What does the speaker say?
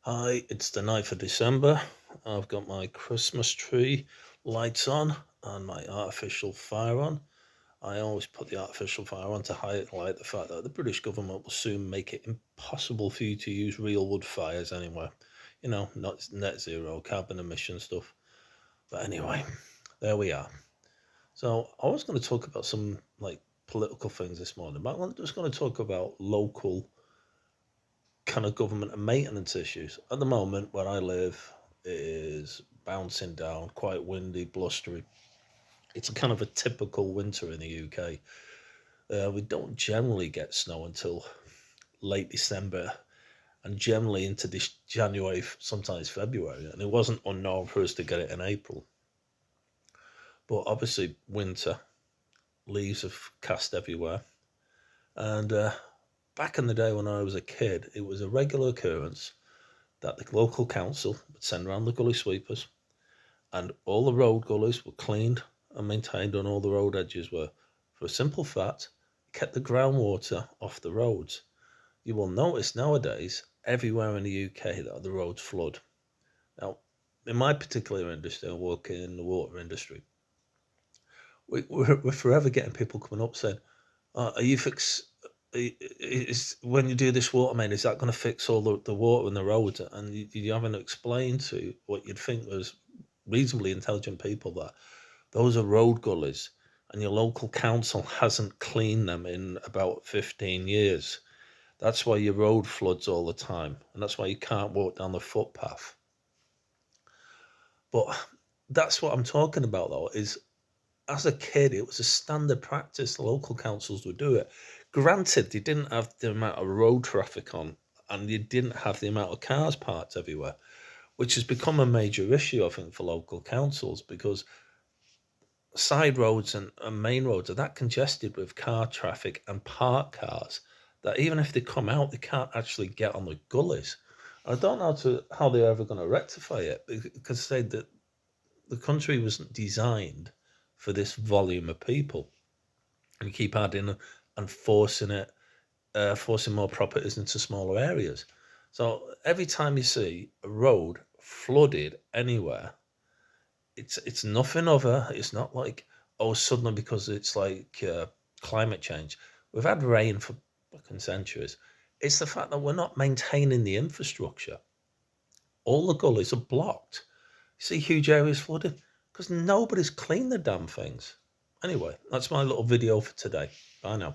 Hi, it's the 9th of December. I've got my Christmas tree lights on and my artificial fire on. I always put the artificial fire on to highlight the fact that the British government will soon make it impossible for you to use real wood fires anywhere. Not net zero, carbon emission stuff. But anyway, there we are. So I was going to talk about some political things this morning, but I'm just going to talk about local kind of government and maintenance issues. At the moment, where I live is bouncing down, quite windy, blustery. It's kind of a typical winter in the UK. We don't generally get snow until late December and generally into this January, sometimes February. And it wasn't unknown for us to get it in April. But obviously, winter, leaves have cast everywhere. And back in the day when I was a kid, it was a regular occurrence that the local council would send around the gully sweepers and all the road gullies were cleaned and maintained on all the road edges were for a simple fact it kept the groundwater off the roads. You will notice nowadays everywhere in the UK that the roads flood. Now, in my particular industry, I work in the water industry. We're forever getting people coming up saying, "Are you fix? Is when you do this water main, is that going to fix all the water in the roads?" And you haven't explained to what you'd think was reasonably intelligent people that those are road gullies, and your local council hasn't cleaned them in about 15 years. That's why your road floods all the time, and that's why you can't walk down the footpath. But that's what I'm talking about, though, is as a kid, it was a standard practice. The local councils would do it. Granted, they didn't have the amount of road traffic on, and you didn't have the amount of cars parked everywhere, which has become a major issue, I think, for local councils because side roads and main roads are that congested with car traffic and parked cars that even if they come out, they can't actually get on the gullies. I don't know how they're ever going to rectify it because say that the country wasn't designed for this volume of people. And keep adding and forcing it, forcing more properties into smaller areas. So every time you see a road flooded anywhere, it's nothing other. It's not like oh suddenly because it's like climate change. We've had rain for fucking centuries. It's the fact that we're not maintaining the infrastructure. All the gullies are blocked. You see huge areas flooded because nobody's cleaned the damn things. Anyway, that's my little video for today. Bye now.